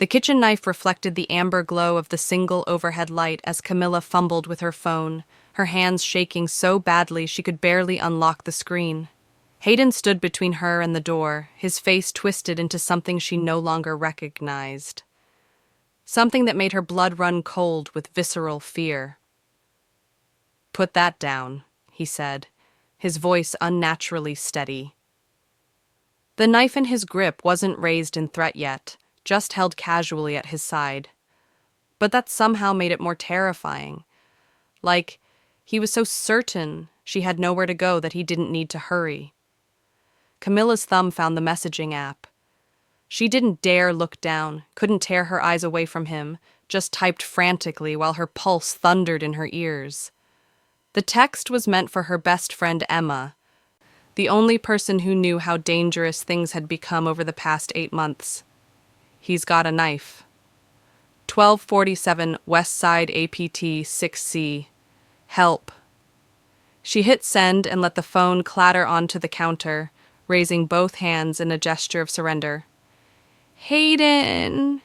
The kitchen knife reflected the amber glow of the single overhead light as Camila fumbled with her phone, her hands shaking so badly she could barely unlock the screen. Hayden stood between her and the door, his face twisted into something she no longer recognized. Something that made her blood run cold with visceral fear. "Put that down," he said, his voice unnaturally steady. The knife in his grip wasn't raised in threat yet, just held casually at his side. But that somehow made it more terrifying. Like, he was so certain she had nowhere to go that he didn't need to hurry. Camilla's thumb found the messaging app. She didn't dare look down, couldn't tear her eyes away from him, just typed frantically while her pulse thundered in her ears. The text was meant for her best friend Emma, the only person who knew how dangerous things had become over the past 8 months. "He's got a knife. 1247 West Side APT 6C. Help." She hit send and let the phone clatter onto the counter, raising both hands in a gesture of surrender. "Hayden,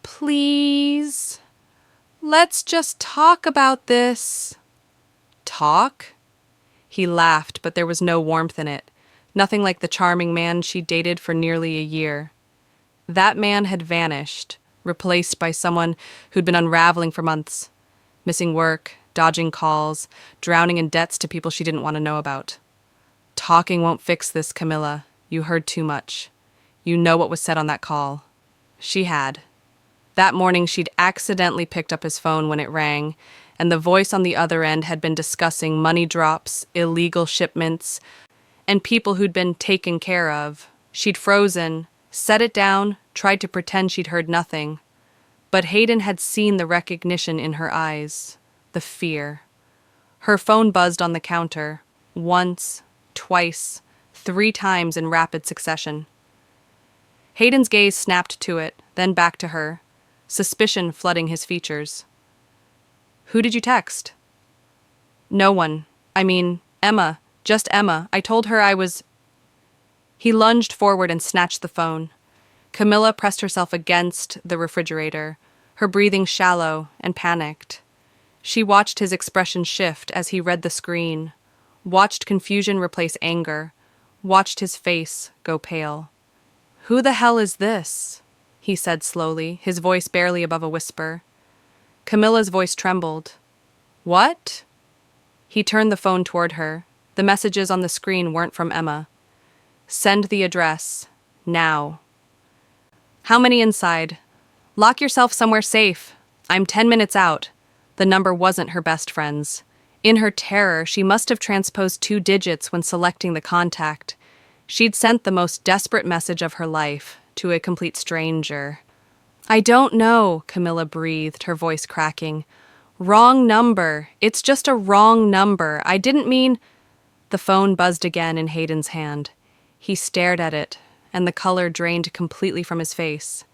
please. Let's just talk about this." "Talk?" He laughed, but there was no warmth in it, nothing like the charming man she dated for nearly a year. That man had vanished, replaced by someone who'd been unraveling for months, missing work, dodging calls, drowning in debts to people she didn't want to know about. "Talking won't fix this, Camila. You heard too much. You know what was said on that call." She had. That morning she'd accidentally picked up his phone when it rang, and the voice on the other end had been discussing money drops, illegal shipments, and people who'd been taken care of. She'd frozen, set it down, tried to pretend she'd heard nothing. But Hayden had seen the recognition in her eyes, the fear. Her phone buzzed on the counter, once, twice, 3 times in rapid succession. Hayden's gaze snapped to it, then back to her, suspicion flooding his features. "Who did you text?" "No one. I mean, Emma. Just Emma. I told her I was—" He lunged forward and snatched the phone. Camila pressed herself against the refrigerator, her breathing shallow and panicked. She watched his expression shift as he read the screen, watched confusion replace anger, watched his face go pale. "Who the hell is this?" he said slowly, his voice barely above a whisper. Camilla's voice trembled. "What?" He turned the phone toward her. The messages on the screen weren't from Emma. "Send the address. Now." "How many inside?" "Lock yourself somewhere safe. I'm 10 minutes out." The number wasn't her best friend's. In her terror, she must have transposed 2 digits when selecting the contact. She'd sent the most desperate message of her life to a complete stranger. "I don't know," Camila breathed, her voice cracking. "Wrong number. It's just a wrong number. I didn't mean—" The phone buzzed again in Hayden's hand. He stared at it, and the color drained completely from his face.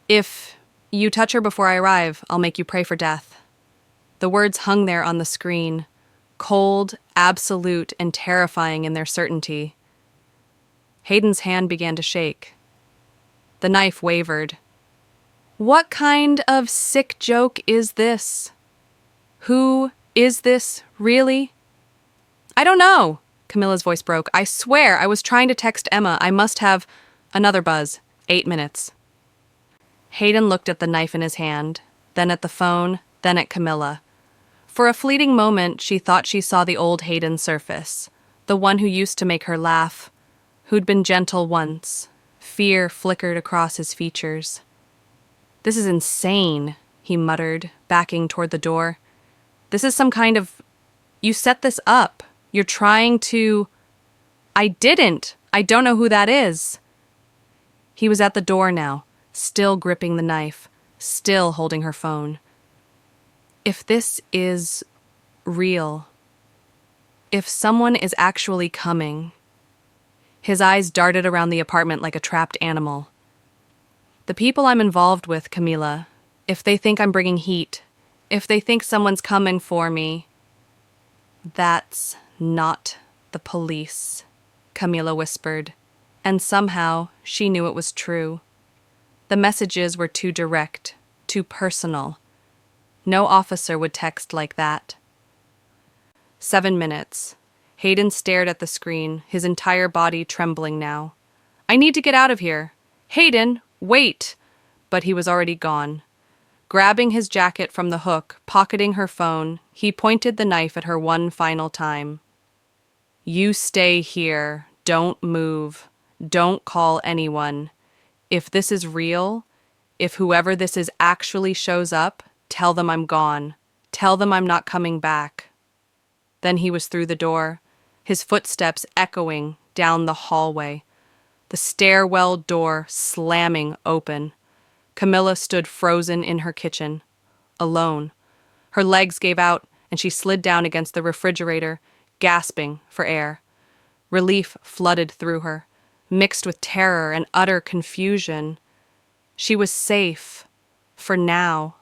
"If you touch her before I arrive, I'll make you pray for death." The words hung there on the screen, cold, absolute, and terrifying in their certainty. Hayden's hand began to shake. The knife wavered. "What kind of sick joke is this? Who is this, really?" "I don't know." Camilla's voice broke. "I swear, I was trying to text Emma. I must have—" Another buzz. 8 minutes. Hayden looked at the knife in his hand, then at the phone, then at Camila. For a fleeting moment, she thought she saw the old Hayden surface, the one who used to make her laugh, who'd been gentle once. Fear flickered across his features. "This is insane," he muttered, backing toward the door. "This is some kind of— You set this up. You're trying to—" "I didn't. I don't know who that is." He was at the door now, still gripping the knife, still holding her phone. If this is real, if someone is actually coming— His eyes darted around the apartment like a trapped animal. "The people I'm involved with, Camila, if they think I'm bringing heat, if they think someone's coming for me—" "That's not the police," Camila whispered, and somehow she knew it was true. The messages were too direct, too personal. No officer would text like that. 7 minutes. Hayden stared at the screen, his entire body trembling now. I need to get out of here. Hayden, wait! But he was already gone. Grabbing his jacket from the hook, pocketing her phone, he pointed the knife at her one final time. You stay here. Don't move. Don't call anyone. If this is real, if whoever this is actually shows up, tell them I'm gone. Tell them I'm not coming back. Then he was through the door, his footsteps echoing down the hallway, the stairwell door slamming open. Camila stood frozen in her kitchen, alone. Her legs gave out, and she slid down against the refrigerator, gasping for air. Relief flooded through her, mixed with terror and utter confusion. She was safe, for now,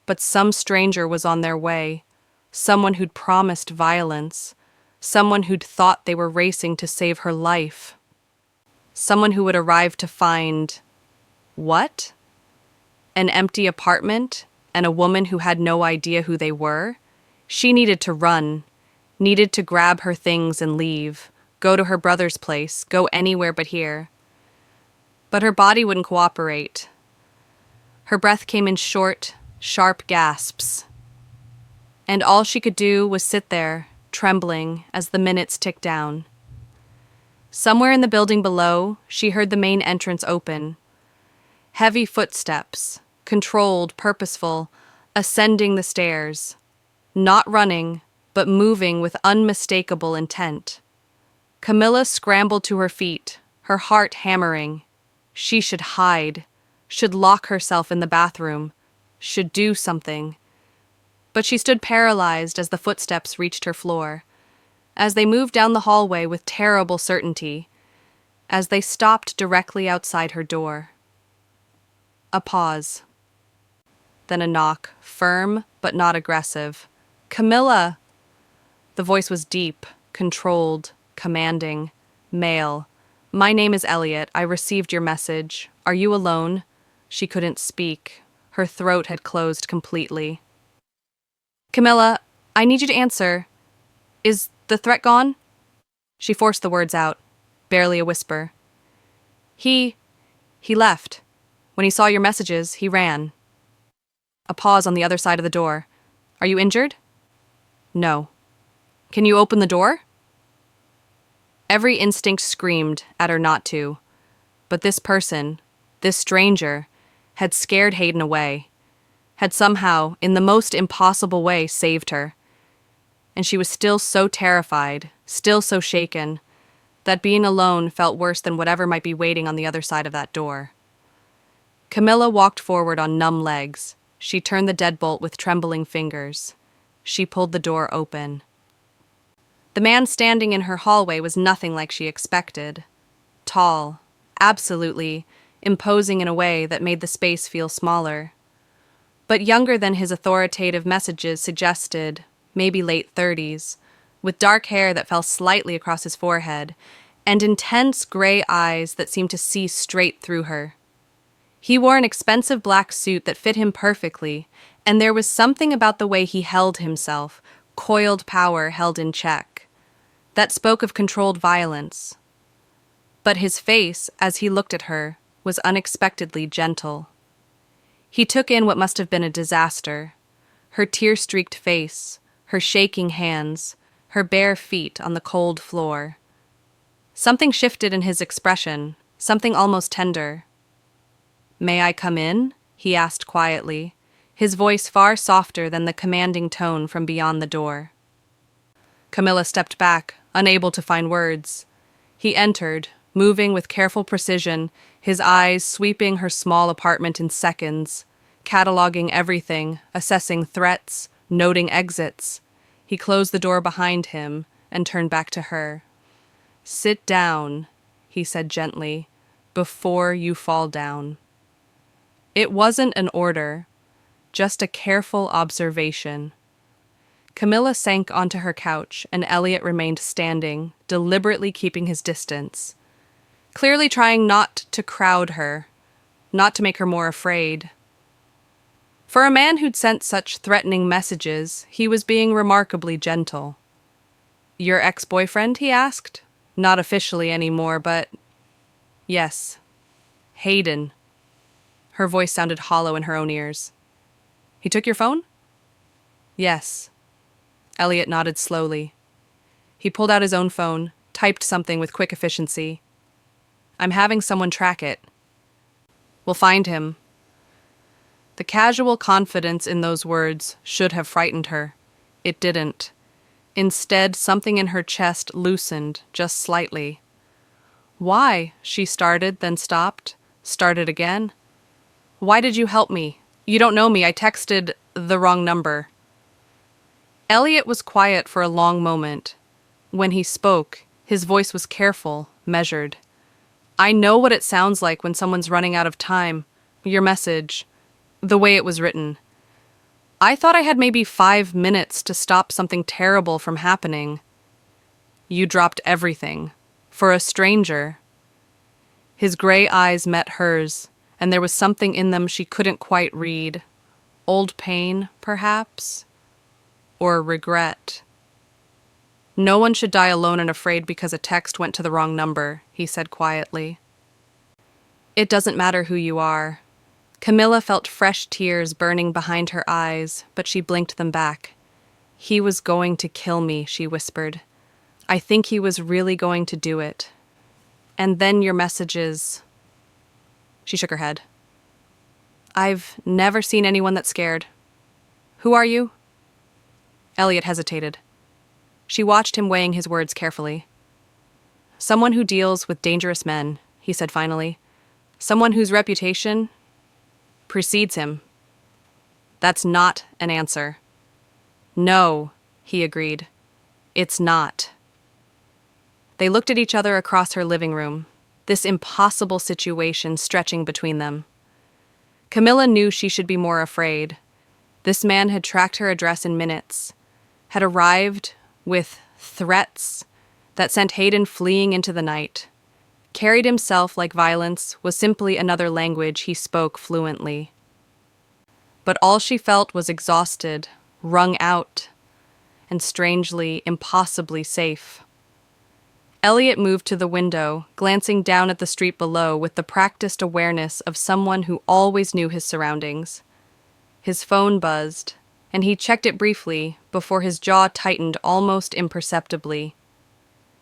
but some stranger was on their way, someone who'd promised violence, someone who'd thought they were racing to save her life, someone who would arrive to find... what? An empty apartment and a woman who had no idea who they were? She needed to run, needed to grab her things and leave, go to her brother's place, go anywhere but here. But her body wouldn't cooperate. Her breath came in short, sharp gasps. And all she could do was sit there, trembling as the minutes ticked down. Somewhere in the building below, she heard the main entrance open. Heavy footsteps, controlled, purposeful, ascending the stairs. Not running, but moving with unmistakable intent. Camila scrambled to her feet, her heart hammering. She should hide, should lock herself in the bathroom, should do something. But she stood paralyzed as the footsteps reached her floor, as they moved down the hallway with terrible certainty, as they stopped directly outside her door. A pause. Then a knock, firm but not aggressive. Camila! The voice was deep, controlled, commanding, male. My name is Elliot. I received your message. Are you alone? She couldn't speak. Her throat had closed completely. Camila, I need you to answer. Is the threat gone? She forced the words out, barely a whisper. He left. When he saw your messages, he ran. A pause on the other side of the door. Are you injured? No. Can you open the door? Every instinct screamed at her not to. But this person, this stranger, had scared Hayden away, had somehow, in the most impossible way, saved her. And she was still so terrified, still so shaken, that being alone felt worse than whatever might be waiting on the other side of that door. Camila walked forward on numb legs. She turned the deadbolt with trembling fingers. She pulled the door open. The man standing in her hallway was nothing like she expected. Tall, absolutely, imposing in a way that made the space feel smaller. But younger than his authoritative messages suggested, maybe late 30s, with dark hair that fell slightly across his forehead, and intense gray eyes that seemed to see straight through her. He wore an expensive black suit that fit him perfectly, and there was something about the way he held himself, coiled power held in check, that spoke of controlled violence. But his face, as he looked at her, was unexpectedly gentle. He took in what must have been a disaster, her tear-streaked face, her shaking hands, her bare feet on the cold floor. Something shifted in his expression, something almost tender. May I come in? He asked quietly, his voice far softer than the commanding tone from beyond the door. Camila stepped back, unable to find words. He entered, moving with careful precision, his eyes sweeping her small apartment in seconds, cataloging everything, assessing threats, noting exits. He closed the door behind him and turned back to her. Sit down, he said gently, before you fall down. It wasn't an order, just a careful observation. Camila sank onto her couch, and Elliot remained standing, deliberately keeping his distance, clearly trying not to crowd her. not to make her more afraid. For a man who'd sent such threatening messages, he was being remarkably gentle. "Your ex-boyfriend?" he asked. Not officially anymore, but... Yes. Hayden. Her voice sounded hollow in her own ears. "He took your phone?" "Yes." Elliot nodded slowly. He pulled out his own phone, typed something with quick efficiency. "I'm having someone track it. We'll find him." The casual confidence in those words should have frightened her. It didn't. Instead, something in her chest loosened, just slightly. "Why?" she started, then stopped, started again. "Why did you help me? You don't know me. I texted the wrong number." Elliot was quiet for a long moment. When he spoke, his voice was careful, measured. "I know what it sounds like when someone's running out of time. Your message, the way it was written. I thought I had maybe 5 minutes to stop something terrible from happening. You dropped everything. For a stranger." His gray eyes met hers, and there was something in them she couldn't quite read. Old pain, perhaps? Or regret? "No one should die alone and afraid because a text went to the wrong number," he said quietly. "It doesn't matter who you are." Camila felt fresh tears burning behind her eyes, but she blinked them back. "He was going to kill me," she whispered. "I think he was really going to do it. And then your messages..." She shook her head. "I've never seen anyone that scared. Who are you?" Elliot hesitated. She watched him weighing his words carefully. "Someone who deals with dangerous men," he said finally. "Someone whose reputation precedes him." "That's not an answer." "No," he agreed. "It's not." They looked at each other across her living room, this impossible situation stretching between them. Camila knew she should be more afraid. This man had tracked her address in minutes, had arrived with threats that sent Hayden fleeing into the night, carried himself like violence was simply another language he spoke fluently. But all she felt was exhausted, wrung out, and strangely, impossibly safe. Elliot moved to the window, glancing down at the street below with the practiced awareness of someone who always knew his surroundings. His phone buzzed, and he checked it briefly before his jaw tightened almost imperceptibly.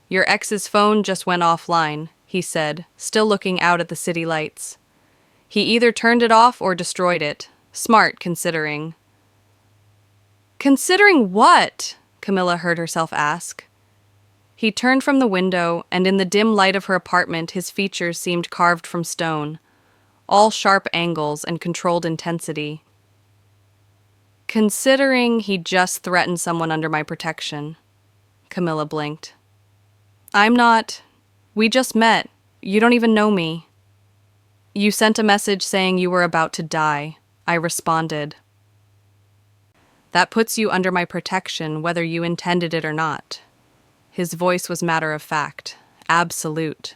"Your ex's phone just went offline," he said, still looking out at the city lights. "He either turned it off or destroyed it. Smart, considering." "Considering what?" Camila heard herself ask. He turned from the window, and in the dim light of her apartment his features seemed carved from stone, all sharp angles and controlled intensity. "Considering he just threatened someone under my protection." Camila blinked. "I'm not... We just met. You don't even know me." "You sent a message saying you were about to die," I responded. "That puts you under my protection whether you intended it or not." His voice was matter of fact, absolute.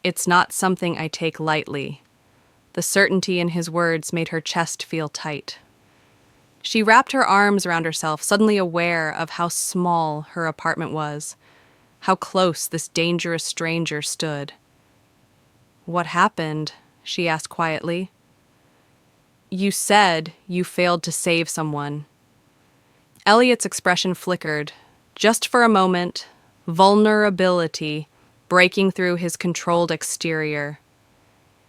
"It's not something I take lightly." The certainty in his words made her chest feel tight. She wrapped her arms around herself, suddenly aware of how small her apartment was, how close this dangerous stranger stood. "What happened?" she asked quietly. "You said you failed to save someone." Elliot's expression flickered. Just for a moment, vulnerability breaking through his controlled exterior.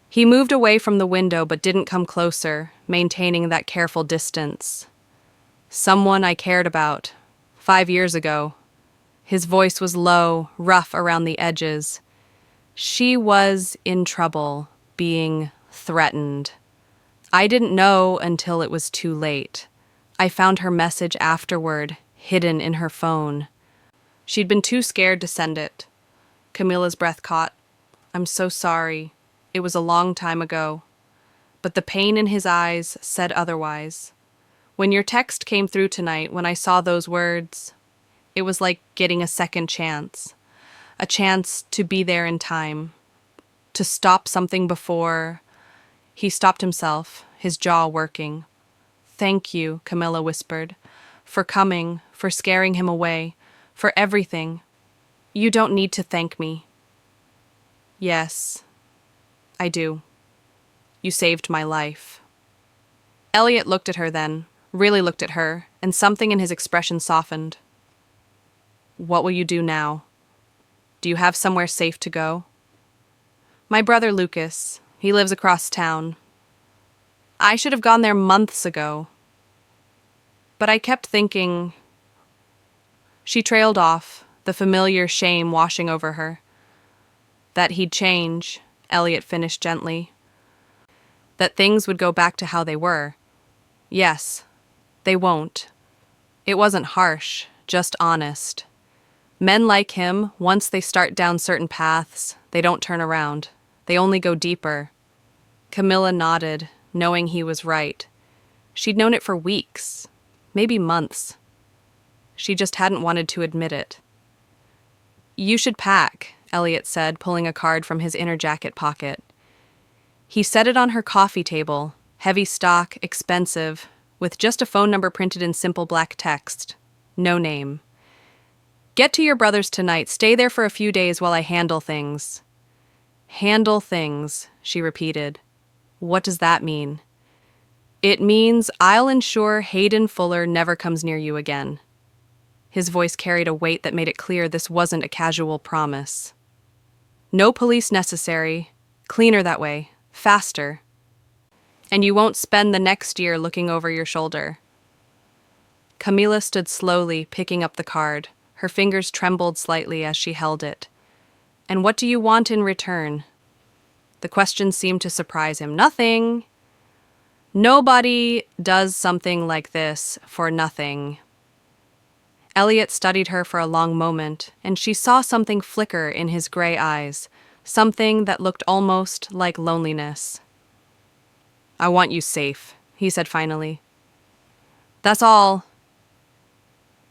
He moved away from the window but didn't come closer, maintaining that careful distance. "Someone I cared about, 5 years ago." His voice was low, rough around the edges. "She was in trouble, being threatened. I didn't know until it was too late. I found her message afterward, hidden in her phone. She'd been too scared to send it." Camila's breath caught. "I'm so sorry. It was a long time ago." But the pain in his eyes said otherwise. "When your text came through tonight, when I saw those words, it was like getting a second chance. A chance to be there in time. To stop something before He stopped himself, his jaw working. "Thank you," Camilla whispered, "for coming, for scaring him away, for everything. You don't need to thank me." "Yes, I do. You saved my life." Elliot looked at her then, really looked at her, and something in his expression softened. "What will you do now? Do you have somewhere safe to go?" "My brother Lucas. He lives across town. I should have gone there months ago. But I kept thinking..." She trailed off, the familiar shame washing over her. "That he'd change," Elliot finished gently. "That things would go back to how they were. Yes, they won't." It wasn't harsh, just honest. Men like him, once they start down certain paths, they don't turn around. They only go deeper. Camilla nodded, knowing he was right. She'd known it for weeks, maybe months. She just hadn't wanted to admit it. "You should pack," Elliot said, pulling a card from his inner jacket pocket. He set it on her coffee table, heavy stock, expensive, with just a phone number printed in simple black text. No name. "Get to your brother's tonight. Stay there for a few days while I handle things." "Handle things," she repeated. "What does that mean?" "It means I'll ensure Hayden Fuller never comes near you again." His voice carried a weight that made it clear this wasn't a casual promise. "No police necessary. Cleaner that way. Faster. And you won't spend the next year looking over your shoulder." Camila stood slowly, picking up the card. Her fingers trembled slightly as she held it. "And what do you want in return?" The question seemed to surprise him. "Nothing. Nobody does something like this for nothing." Elliot studied her for a long moment, and she saw something flicker in his gray eyes, something that looked almost like loneliness. "I want you safe," he said finally. "That's all."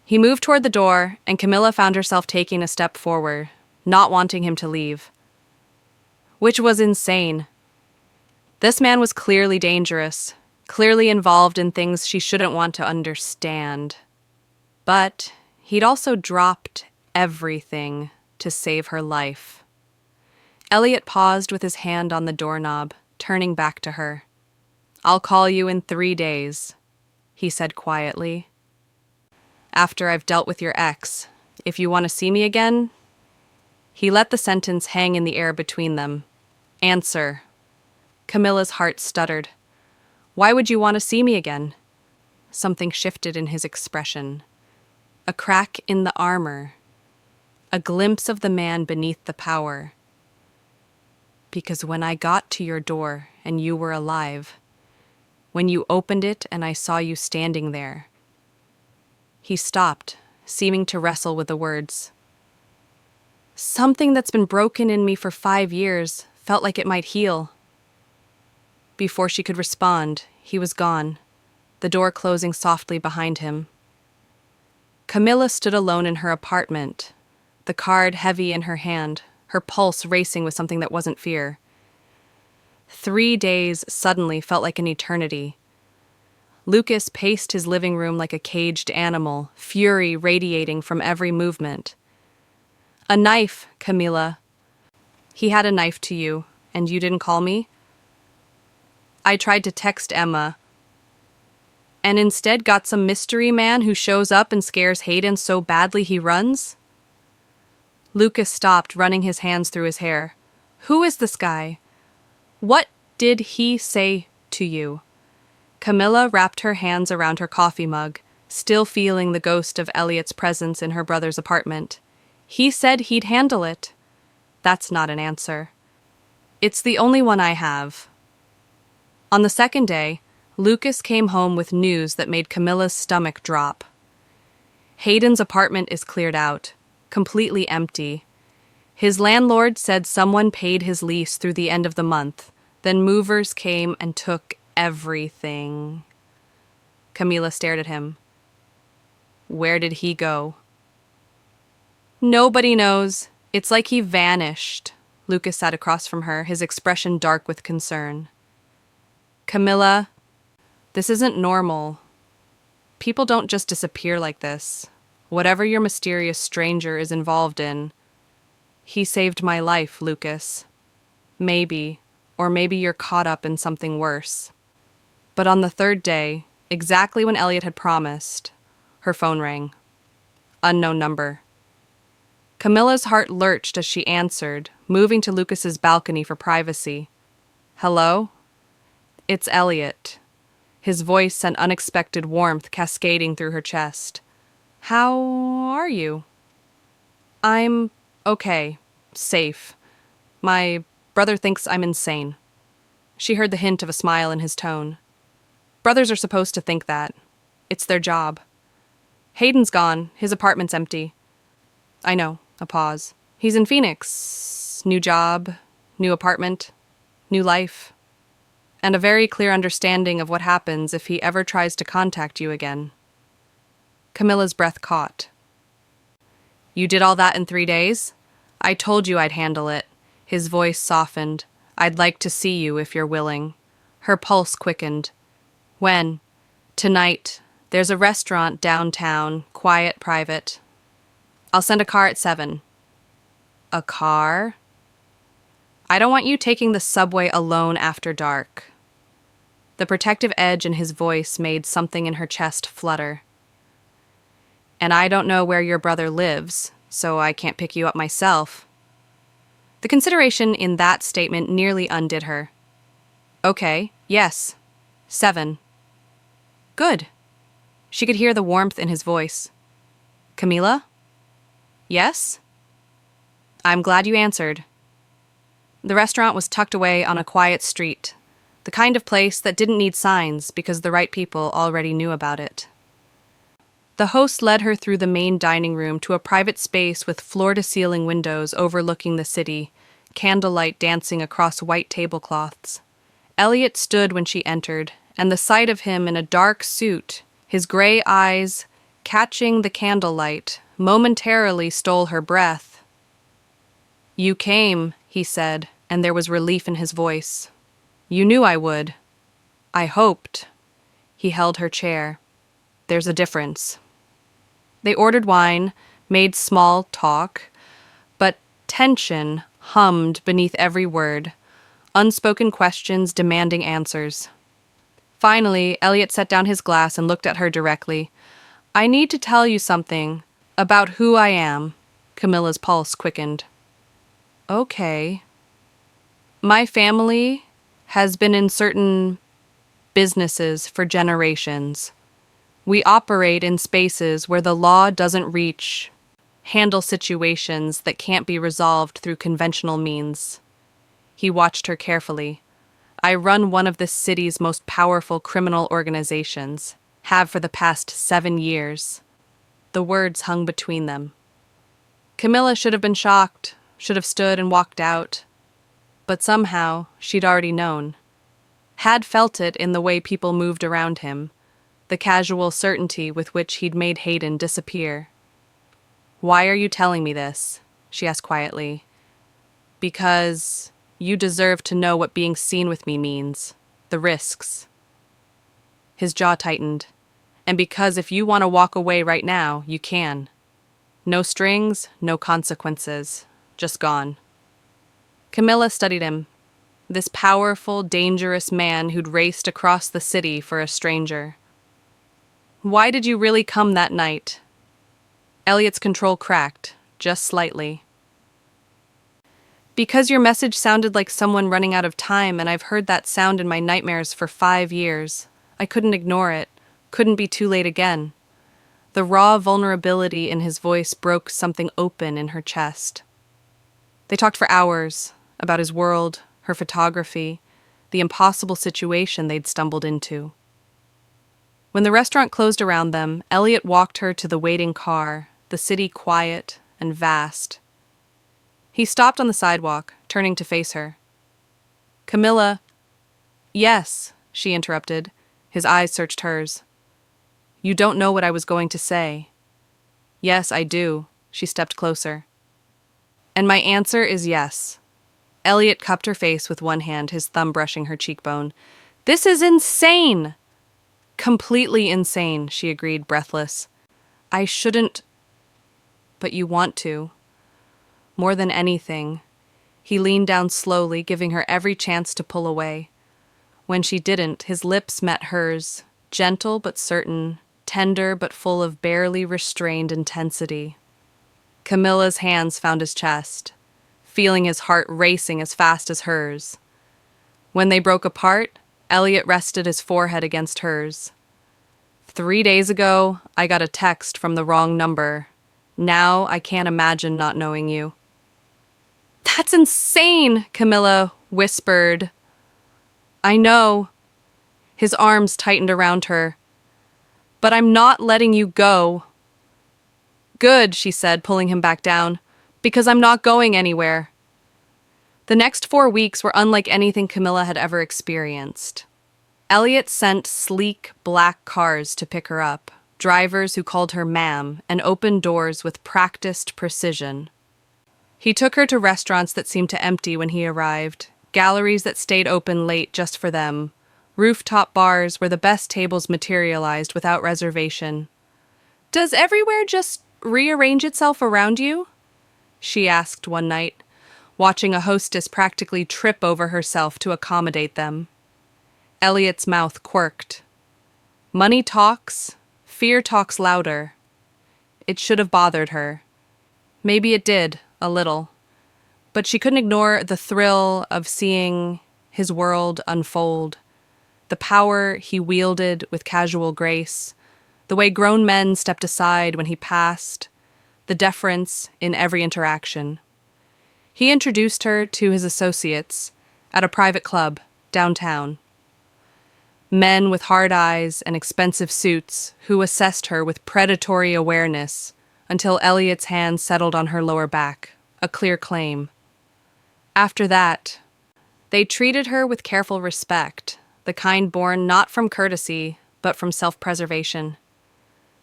He moved toward the door, and Camilla found herself taking a step forward, not wanting him to leave. Which was insane. This man was clearly dangerous, clearly involved in things she shouldn't want to understand. But he'd also dropped everything to save her life. Elliot paused with his hand on the doorknob, turning back to her. "I'll call you in 3 days," he said quietly. "After I've dealt with your ex, if you want to see me again..." He let the sentence hang in the air between them. "Answer." Camilla's heart stuttered. "Why would you want to see me again?" Something shifted in his expression. A crack in the armor. A glimpse of the man beneath the power. "Because when I got to your door and you were alive, when you opened it and I saw you standing there..." He stopped, seeming to wrestle with the words. "Something that's been broken in me for 5 years felt like it might heal." Before she could respond, he was gone, the door closing softly behind him. Camilla stood alone in her apartment, the card heavy in her hand, her pulse racing with something that wasn't fear. 3 days suddenly felt like an eternity. Lucas paced his living room like a caged animal, fury radiating from every movement. "A knife, Camila." "He had a knife to you, and you didn't call me?" "I tried to text Emma, and instead got some mystery man who shows up and scares Hayden so badly he runs?" Lucas stopped, running his hands through his hair. "Who is this guy? What did he say to you?" Camilla wrapped her hands around her coffee mug, still feeling the ghost of Elliot's presence in her brother's apartment. "He said he'd handle it." "That's not an answer." "It's the only one I have." On the second day, Lucas came home with news that made Camilla's stomach drop. Hayden's apartment is cleared out, completely empty. His landlord said someone paid his lease through the end of the month, then movers came and took everything. Camila stared at him. "Where did he go?" "Nobody knows. It's like he vanished." Lucas sat across from her, his expression dark with concern. Camila, this isn't normal. People don't just disappear like this. Whatever your mysterious stranger is involved in, he saved my life, Lucas. Maybe, or maybe you're caught up in something worse. But on the third day, exactly when Elliot had promised, her phone rang. Unknown number. Camilla's heart lurched as she answered, moving to Lucas's balcony for privacy. Hello? It's Elliot. His voice sent unexpected warmth cascading through her chest. How are you? I'm okay. Safe. My brother thinks I'm insane. She heard the hint of a smile in his tone. Brothers are supposed to think that. It's their job. Hayden's gone. His apartment's empty. I know. A pause. He's in Phoenix. New job, new apartment, new life. And a very clear understanding of what happens if he ever tries to contact you again. Camilla's breath caught. You did all that in 3 days? I told you I'd handle it. His voice softened. I'd like to see you if you're willing. Her pulse quickened. When? Tonight. There's a restaurant downtown, quiet, private. I'll send a car at 7. A car? I don't want you taking the subway alone after dark. The protective edge in his voice made something in her chest flutter. And I don't know where your brother lives, so I can't pick you up myself. The consideration in that statement nearly undid her. Okay, yes. 7. Good. She could hear the warmth in his voice. Camila? Yes? I'm glad you answered. The restaurant was tucked away on a quiet street, the kind of place that didn't need signs because the right people already knew about it. The host led her through the main dining room to a private space with floor-to-ceiling windows overlooking the city, candlelight dancing across white tablecloths. Elliot stood when she entered, and the sight of him in a dark suit, his gray eyes catching the candlelight, momentarily stole her breath. You came, he said, and there was relief in his voice. You knew I would. I hoped. He held her chair. There's a difference. They ordered wine, made small talk, but tension hummed beneath every word, unspoken questions demanding answers. Finally, Elliot set down his glass and looked at her directly. I need to tell you something about who I am. Camilla's pulse quickened. Okay. My family has been in certain businesses for generations. We operate in spaces where the law doesn't reach, handle situations that can't be resolved through conventional means. He watched her carefully. I run one of this city's most powerful criminal organizations, have for the past 7 years. The words hung between them. Camila should have been shocked, should have stood and walked out. But somehow, she'd already known. Had felt it in the way people moved around him, the casual certainty with which he'd made Hayden disappear. Why are you telling me this? She asked quietly. Because you deserve to know what being seen with me means, the risks. His jaw tightened. And because if you want to walk away right now, you can. No strings, no consequences. Just gone. Camila studied him. This powerful, dangerous man who'd raced across the city for a stranger. Why did you really come that night? Elliot's control cracked, just slightly. Because your message sounded like someone running out of time, and I've heard that sound in my nightmares for 5 years. I couldn't ignore it. Couldn't be too late again. The raw vulnerability in his voice broke something open in her chest. They talked for hours about his world, her photography, the impossible situation they'd stumbled into. When the restaurant closed around them, Elliot walked her to the waiting car, the city quiet and vast. He stopped on the sidewalk, turning to face her. Camila. Yes, she interrupted. His eyes searched hers. You don't know what I was going to say. Yes, I do. She stepped closer. And my answer is yes. Elliot cupped her face with one hand, his thumb brushing her cheekbone. This is insane! Completely insane, she agreed, breathless. I shouldn't, but you want to. More than anything. He leaned down slowly, giving her every chance to pull away. When she didn't, his lips met hers, gentle but certain, tender but full of barely restrained intensity. Camilla's hands found his chest, feeling his heart racing as fast as hers. When they broke apart, Elliot rested his forehead against hers. 3 days ago, I got a text from the wrong number. Now I can't imagine not knowing you. That's insane, Camilla whispered. I know. His arms tightened around her. But I'm not letting you go. Good, she said, pulling him back down, because I'm not going anywhere. The next 4 weeks were unlike anything Camilla had ever experienced. Elliot sent sleek, black cars to pick her up, drivers who called her ma'am, and opened doors with practiced precision. He took her to restaurants that seemed to empty when he arrived, galleries that stayed open late just for them, rooftop bars where the best tables materialized without reservation. Does everywhere just rearrange itself around you? She asked one night, watching a hostess practically trip over herself to accommodate them. Elliot's mouth quirked. Money talks, fear talks louder. It should have bothered her. Maybe it did, a little. But she couldn't ignore the thrill of seeing his world unfold, the power he wielded with casual grace, the way grown men stepped aside when he passed, the deference in every interaction. He introduced her to his associates at a private club downtown. Men with hard eyes and expensive suits who assessed her with predatory awareness until Elliot's hand settled on her lower back, a clear claim. After that, they treated her with careful respect, the kind born not from courtesy, but from self-preservation.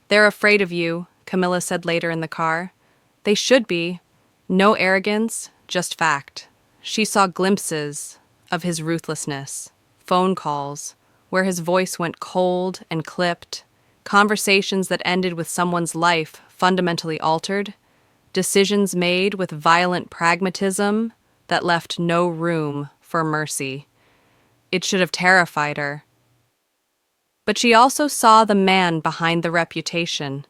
They're afraid of you, Camilla said later in the car. They should be. No arrogance, just fact. She saw glimpses of his ruthlessness, phone calls, where his voice went cold and clipped, conversations that ended with someone's life fundamentally altered, decisions made with violent pragmatism that left no room for mercy. It should have terrified her. But she also saw the man behind the reputation.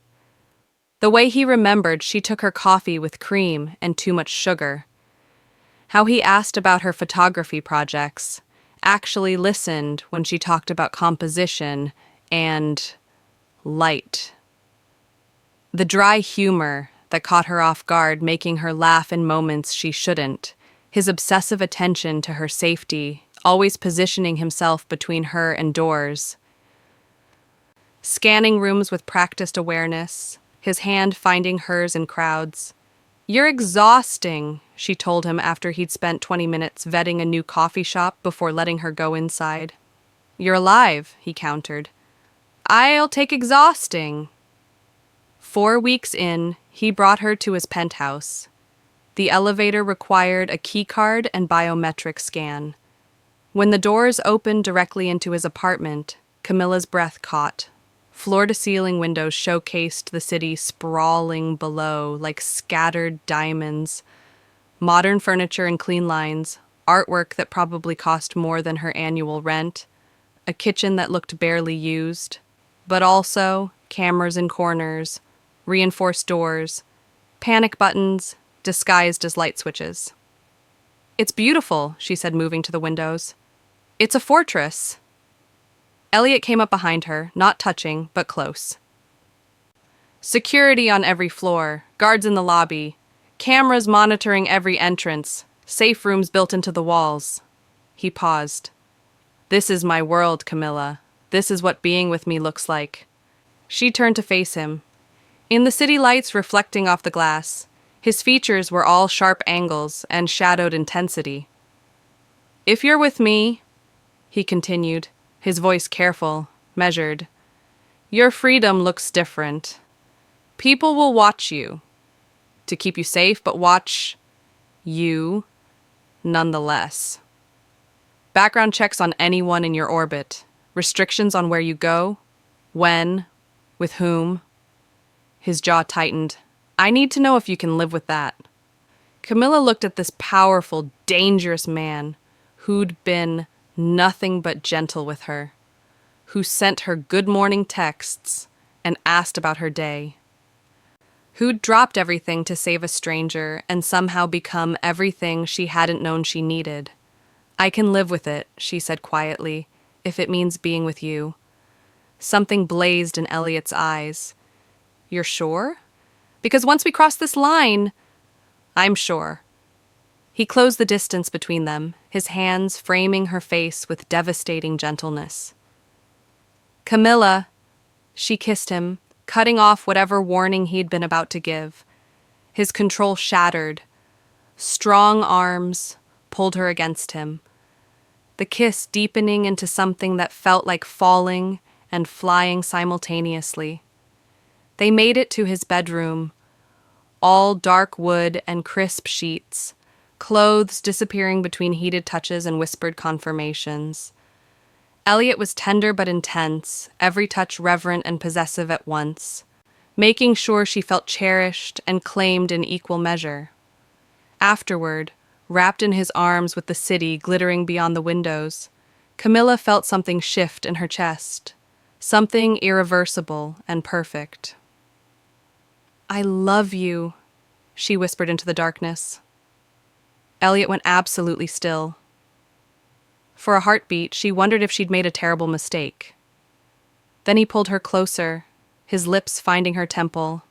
The way he remembered she took her coffee with cream and too much sugar. How he asked about her photography projects, actually listened when she talked about composition and light. The dry humor that caught her off guard, making her laugh in moments she shouldn't. His obsessive attention to her safety, always positioning himself between her and doors. Scanning rooms with practiced awareness, his hand finding hers in crowds. You're exhausting, she told him after he'd spent 20 minutes vetting a new coffee shop before letting her go inside. You're alive, he countered. I'll take exhausting. 4 weeks in, he brought her to his penthouse. The elevator required a keycard and biometric scan. When the doors opened directly into his apartment, Camilla's breath caught. Floor-to-ceiling windows showcased the city sprawling below like scattered diamonds. Modern furniture and clean lines, artwork that probably cost more than her annual rent, a kitchen that looked barely used, but also cameras in corners, reinforced doors, panic buttons disguised as light switches. It's beautiful, she said, moving to the windows. It's a fortress. Elliot came up behind her, not touching, but close. Security on every floor, guards in the lobby, cameras monitoring every entrance, safe rooms built into the walls. He paused. This is my world, Camilla. This is what being with me looks like. She turned to face him. In the city lights reflecting off the glass, his features were all sharp angles and shadowed intensity. If you're with me, he continued, his voice careful, measured, your freedom looks different. People will watch you, to keep you safe, but watch you nonetheless. Background checks on anyone in your orbit. Restrictions on where you go, when, with whom. His jaw tightened. I need to know if you can live with that. Camilla looked at this powerful, dangerous man who'd been nothing but gentle with her, who sent her good morning texts and asked about her day, who'd dropped everything to save a stranger and somehow become everything she hadn't known she needed. I can live with it, she said quietly, if it means being with you. Something blazed in Elliot's eyes. You're sure? Because once we cross this line, I'm sure. He closed the distance between them, his hands framing her face with devastating gentleness. Camilla, she kissed him, cutting off whatever warning he'd been about to give. His control shattered. Strong arms pulled her against him, the kiss deepening into something that felt like falling and flying simultaneously. They made it to his bedroom, all dark wood and crisp sheets, clothes disappearing between heated touches and whispered confirmations. Elliot was tender but intense, every touch reverent and possessive at once, making sure she felt cherished and claimed in equal measure. Afterward, wrapped in his arms with the city glittering beyond the windows, Camilla felt something shift in her chest, something irreversible and perfect. I love you, she whispered into the darkness. Elliot went absolutely still. For a heartbeat, she wondered if she'd made a terrible mistake. Then he pulled her closer, his lips finding her temple.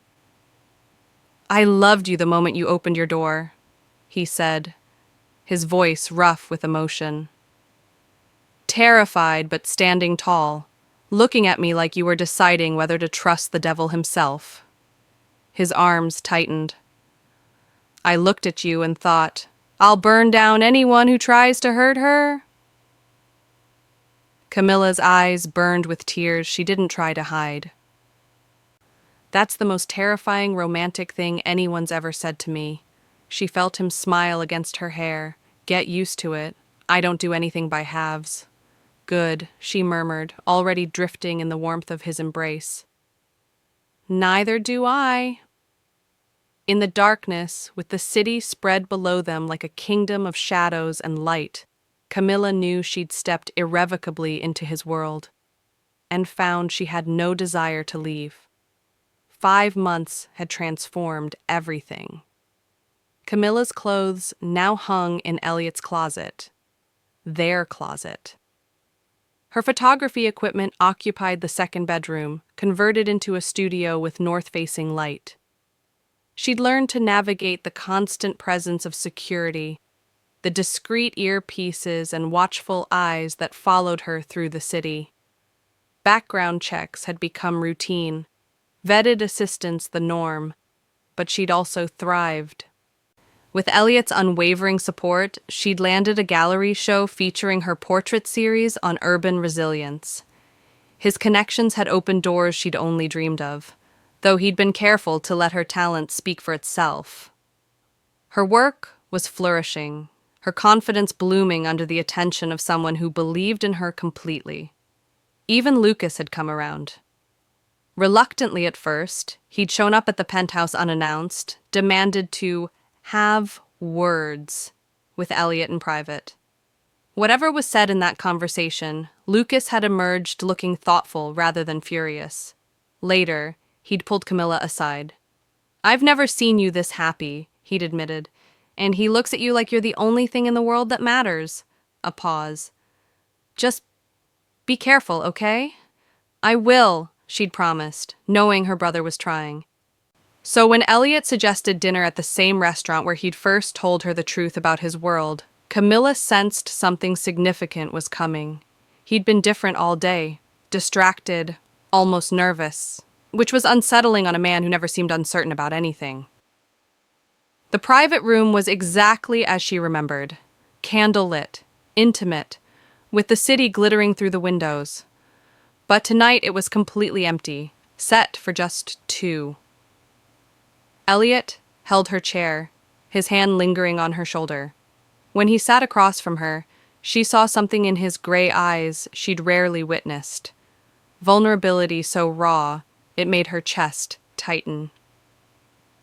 I loved you the moment you opened your door, he said, his voice rough with emotion. Terrified but standing tall, looking at me like you were deciding whether to trust the devil himself. His arms tightened. I looked at you and thought, I'll burn down anyone who tries to hurt her. Camilla's eyes burned with tears she didn't try to hide. That's the most terrifying romantic thing anyone's ever said to me. She felt him smile against her hair. Get used to it. I don't do anything by halves. Good, she murmured, already drifting in the warmth of his embrace. Neither do I. In the darkness, with the city spread below them like a kingdom of shadows and light, Camilla knew she'd stepped irrevocably into his world, and found she had no desire to leave. 5 months had transformed everything. Camilla's clothes now hung in Elliot's closet. Their closet. Her photography equipment occupied the second bedroom, converted into a studio with north-facing light. She'd learned to navigate the constant presence of security, the discreet earpieces and watchful eyes that followed her through the city. Background checks had become routine, vetted assistants the norm, but she'd also thrived. With Elliot's unwavering support, she'd landed a gallery show featuring her portrait series on urban resilience. His connections had opened doors she'd only dreamed of, though he'd been careful to let her talent speak for itself. Her work was flourishing, her confidence blooming under the attention of someone who believed in her completely. Even Lucas had come around. Reluctantly at first, he'd shown up at the penthouse unannounced, demanded to have words with Elliot in private. Whatever was said in that conversation, Lucas had emerged looking thoughtful rather than furious. Later, he'd pulled Camilla aside. I've never seen you this happy, he'd admitted, and he looks at you like you're the only thing in the world that matters. A pause. Just be careful, okay? I will, she'd promised, knowing her brother was trying. So when Elliot suggested dinner at the same restaurant where he'd first told her the truth about his world, Camilla sensed something significant was coming. He'd been different all day, distracted, almost nervous, which was unsettling on a man who never seemed uncertain about anything. The private room was exactly as she remembered, candlelit, intimate, with the city glittering through the windows. But tonight it was completely empty, set for just 2. Elliot held her chair, his hand lingering on her shoulder. When he sat across from her, She saw something in his gray eyes she'd rarely witnessed. Vulnerability so raw, it made her chest tighten.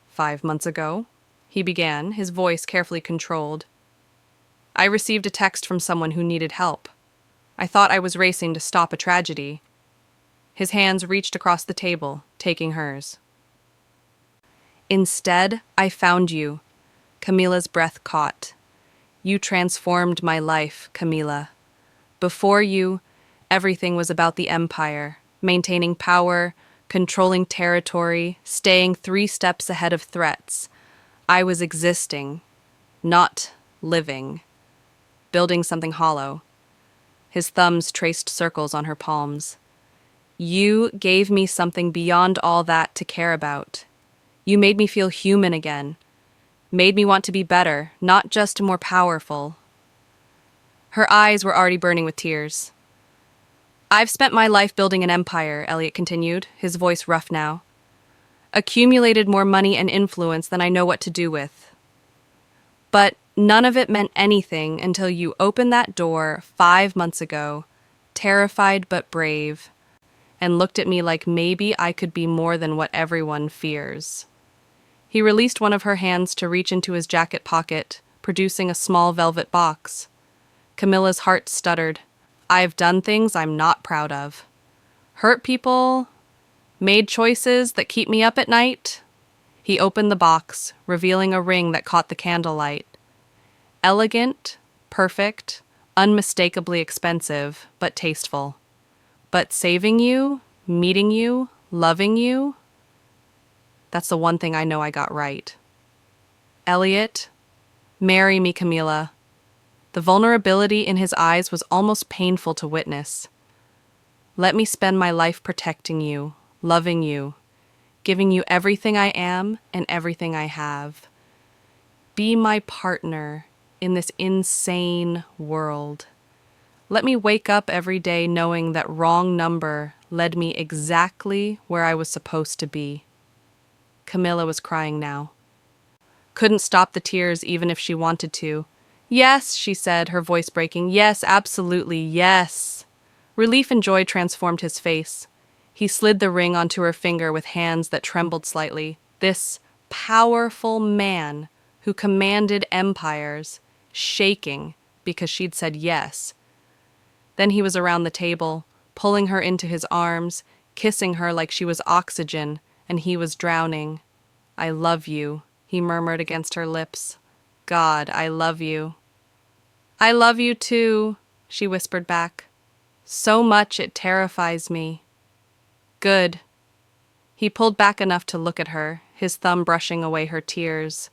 5 months ago, he began, his voice carefully controlled. I received a text from someone who needed help. I thought I was racing to stop a tragedy. His hands reached across the table, taking hers. Instead, I found you. Camila's breath caught. You transformed my life, Camila. Before you, everything was about the empire, maintaining power, controlling territory, staying 3 steps ahead of threats. I was existing, not living, building something hollow. His thumbs traced circles on her palms. You gave me something beyond all that to care about. You made me feel human again, made me want to be better, not just more powerful. Her eyes were already burning with tears. I've spent my life building an empire, Elliot continued, his voice rough now. Accumulated more money and influence than I know what to do with. But none of it meant anything until you opened that door 5 months ago, terrified but brave, and looked at me like maybe I could be more than what everyone fears. He released one of her hands to reach into his jacket pocket, producing a small velvet box. Camila's heart stuttered. I've done things I'm not proud of. Hurt people, made choices that keep me up at night. He opened the box, revealing a ring that caught the candlelight. Elegant, perfect, unmistakably expensive, but tasteful. But saving you, meeting you, loving you, that's the one thing I know I got right. Elliot, marry me, Camila. The vulnerability in his eyes was almost painful to witness. Let me spend my life protecting you, loving you, giving you everything I am and everything I have. Be my partner in this insane world. Let me wake up every day knowing that wrong number led me exactly where I was supposed to be. Camila was crying now. Couldn't stop the tears even if she wanted to. Yes, she said, her voice breaking. Yes, absolutely, yes. Relief and joy transformed his face. He slid the ring onto her finger with hands that trembled slightly. This powerful man who commanded empires, shaking because she'd said yes. Then he was around the table, pulling her into his arms, kissing her like she was oxygen, and he was drowning. I love you, he murmured against her lips. God, I love you. I love you too, she whispered back. So much it terrifies me. Good. He pulled back enough to look at her, his thumb brushing away her tears.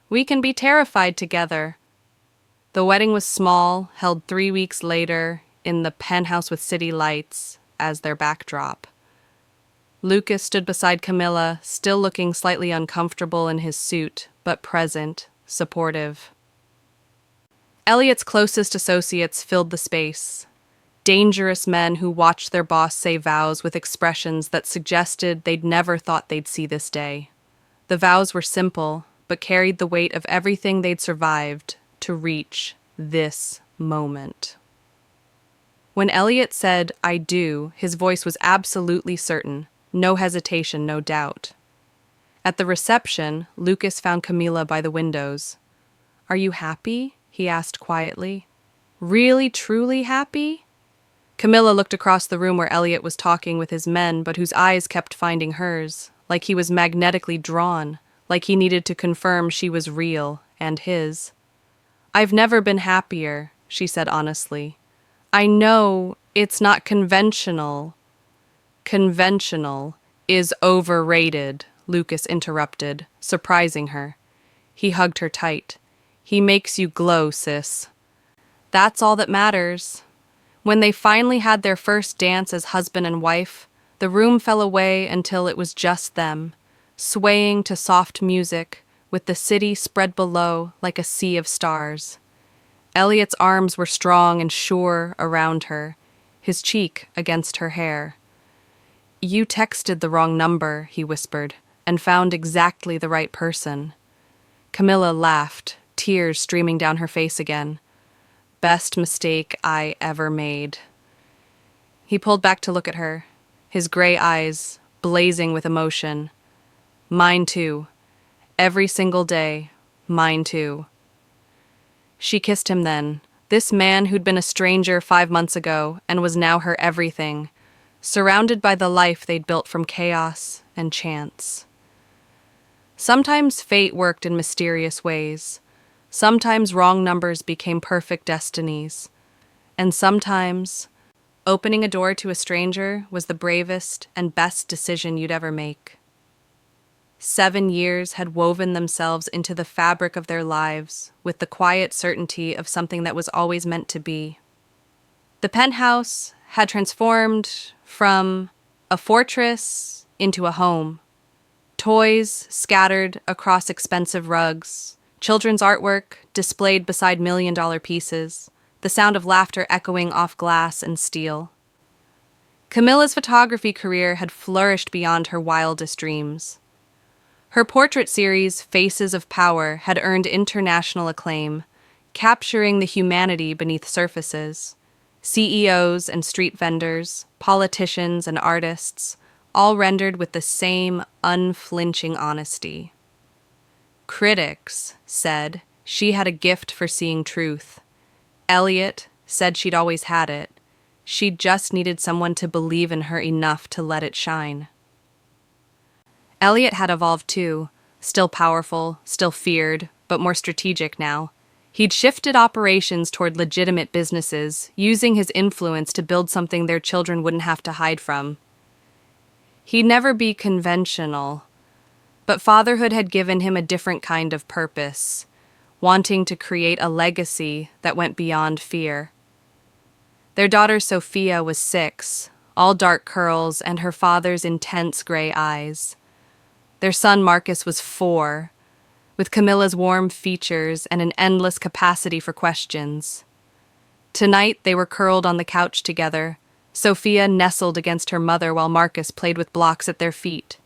We can be terrified together. The wedding was small, held 3 weeks later, in the penthouse with city lights as their backdrop. Lucas stood beside Camila, still looking slightly uncomfortable in his suit, but present, supportive. Elliot's closest associates filled the space. Dangerous men who watched their boss say vows with expressions that suggested they'd never thought they'd see this day. The vows were simple, but carried the weight of everything they'd survived to reach this moment. When Elliot said, I do, his voice was absolutely certain. No hesitation, no doubt. At the reception, Lucas found Camila by the windows. Are you happy? He asked quietly. Really, truly happy? Camila looked across the room where Elliot was talking with his men, but whose eyes kept finding hers, like he was magnetically drawn, like he needed to confirm she was real and his. I've never been happier, she said honestly. I know it's not conventional. Conventional is overrated, Lucas interrupted, surprising her. He hugged her tight. He makes you glow, sis. That's all that matters. When they finally had their first dance as husband and wife, the room fell away until it was just them, swaying to soft music, with the city spread below like a sea of stars. Elliot's arms were strong and sure around her, his cheek against her hair. You texted the wrong number, he whispered, and found exactly the right person. Camila laughed, tears streaming down her face again. Best mistake I ever made. He pulled back to look at her, his gray eyes blazing with emotion. Mine too. Every single day. Mine too. She kissed him then, this man who'd been a stranger 5 months ago and was now her everything, surrounded by the life they'd built from chaos and chance. Sometimes fate worked in mysterious ways. Sometimes wrong numbers became perfect destinies. And sometimes opening a door to a stranger was the bravest and best decision you'd ever make. 7 years had woven themselves into the fabric of their lives with the quiet certainty of something that was always meant to be. The penthouse had transformed from a fortress into a home. Toys scattered across expensive rugs, children's artwork displayed beside million-dollar pieces, the sound of laughter echoing off glass and steel. Camilla's photography career had flourished beyond her wildest dreams. Her portrait series, Faces of Power, had earned international acclaim, capturing the humanity beneath surfaces. CEOs and street vendors, politicians and artists, all rendered with the same unflinching honesty. Critics said she had a gift for seeing truth. Elliot said she'd always had it. She just needed someone to believe in her enough to let it shine. Elliot had evolved too, still powerful, still feared, but more strategic now. He'd shifted operations toward legitimate businesses, using his influence to build something their children wouldn't have to hide from. He'd never be conventional, but fatherhood had given him a different kind of purpose, wanting to create a legacy that went beyond fear. Their daughter Sophia was 6, all dark curls and her father's intense gray eyes. Their son Marcus was 4, with Camilla's warm features and an endless capacity for questions. Tonight they were curled on the couch together, Sophia nestled against her mother while Marcus played with blocks at their feet.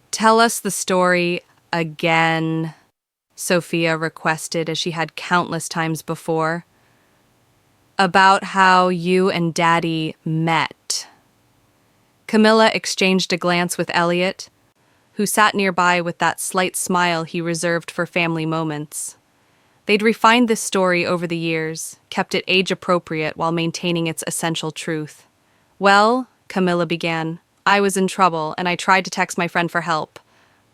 "Tell us the story again," Sophia requested as she had countless times before. "About how you and Daddy met." Camilla exchanged a glance with Elliot, who sat nearby with that slight smile he reserved for family moments. They'd refined this story over the years, kept it age-appropriate while maintaining its essential truth. "Well," Camilla began, "I was in trouble and I tried to text my friend for help.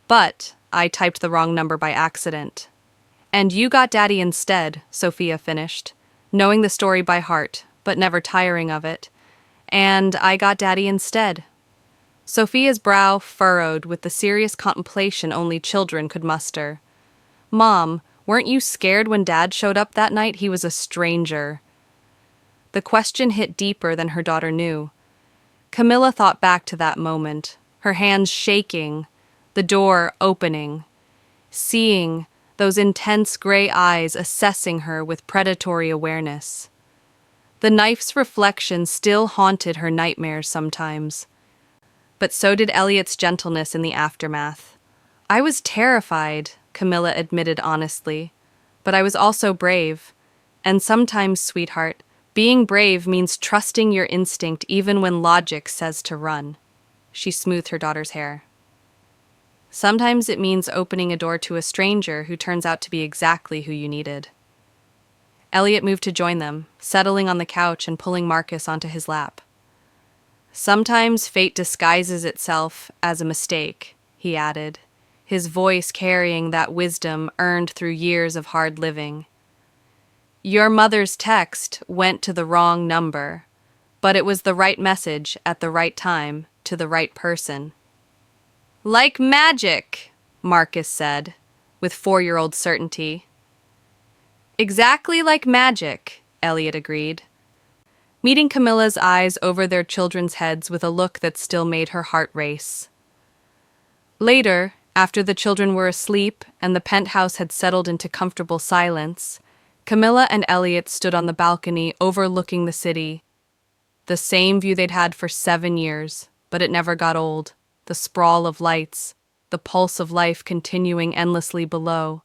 But I typed the wrong number by accident. And you got Daddy instead," Sophia finished, knowing the story by heart, but never tiring of it. "And I got Daddy instead." Sophia's brow furrowed with the serious contemplation only children could muster. "Mom, weren't you scared when Dad showed up that night? He was a stranger." The question hit deeper than her daughter knew. Camilla thought back to that moment, her hands shaking, the door opening, seeing those intense gray eyes assessing her with predatory awareness. The knife's reflection still haunted her nightmares sometimes. But so did Elliot's gentleness in the aftermath. "I was terrified," Camilla admitted honestly, "but I was also brave. And sometimes, sweetheart, being brave means trusting your instinct even when logic says to run." She smoothed her daughter's hair. "Sometimes it means opening a door to a stranger who turns out to be exactly who you needed." Elliot moved to join them, settling on the couch and pulling Marcus onto his lap. "Sometimes fate disguises itself as a mistake," he added, his voice carrying that wisdom earned through years of hard living. "Your mother's text went to the wrong number, but it was the right message at the right time to the right person." "Like magic," Marcus said, with 4-year-old certainty. "Exactly like magic," Elliot agreed, meeting Camilla's eyes over their children's heads with a look that still made her heart race. Later, after the children were asleep and the penthouse had settled into comfortable silence, Camilla and Elliot stood on the balcony overlooking the city. The same view they'd had for 7 years, but it never got old. The sprawl of lights, the pulse of life continuing endlessly below.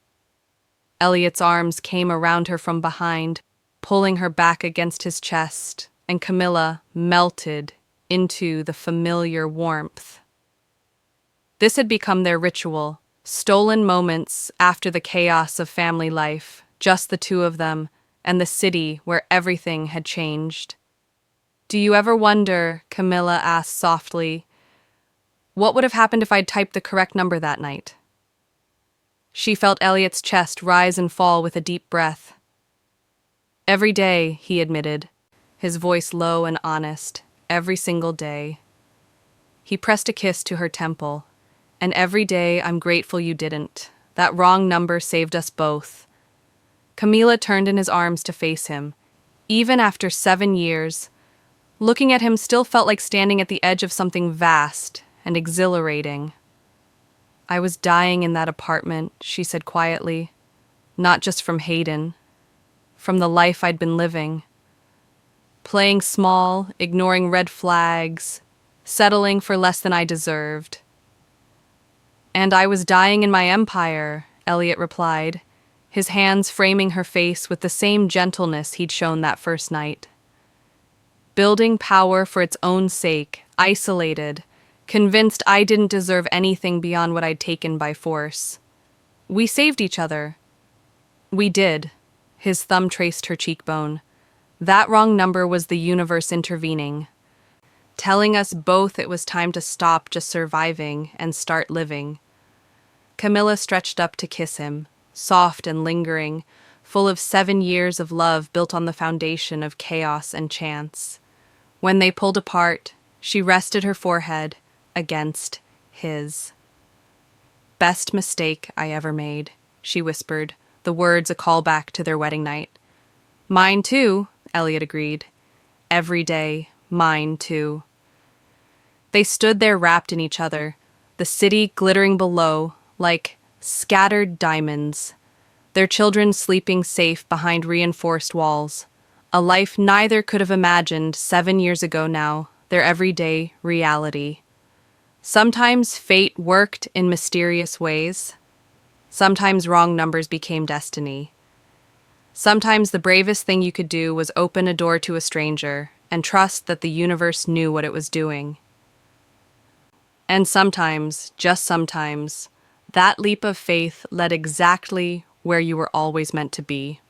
Elliot's arms came around her from behind, pulling her back against his chest, and Camilla melted into the familiar warmth. This had become their ritual, stolen moments after the chaos of family life, just the two of them, and the city where everything had changed. "Do you ever wonder," Camilla asked softly, "what would have happened if I'd typed the correct number that night?" She felt Elliot's chest rise and fall with a deep breath. "Every day," he admitted, his voice low and honest, "every single day." He pressed a kiss to her temple. "And every day I'm grateful you didn't. That wrong number saved us both." Camila turned in his arms to face him. Even after 7 years, looking at him still felt like standing at the edge of something vast and exhilarating. "I was dying in that apartment," she said quietly. "Not just from Hayden, from the life I'd been living. Playing small, ignoring red flags, settling for less than I deserved." "And I was dying in my empire," Elliot replied, his hands framing her face with the same gentleness he'd shown that first night. "Building power for its own sake, isolated, convinced I didn't deserve anything beyond what I'd taken by force. We saved each other." "We did." His thumb traced her cheekbone. "That wrong number was the universe intervening, telling us both it was time to stop just surviving and start living." Camilla stretched up to kiss him, soft and lingering, full of 7 years of love built on the foundation of chaos and chance. When they pulled apart, she rested her forehead against his. "Best mistake I ever made," she whispered, the words a callback to their wedding night. "Mine too," Elliot agreed. "Every day, mine too." They stood there wrapped in each other, the city glittering below like scattered diamonds, their children sleeping safe behind reinforced walls, a life neither could have imagined 7 years ago now, their everyday reality. Sometimes fate worked in mysterious ways. Sometimes wrong numbers became destiny. Sometimes the bravest thing you could do was open a door to a stranger and trust that the universe knew what it was doing. And sometimes, just sometimes, that leap of faith led exactly where you were always meant to be.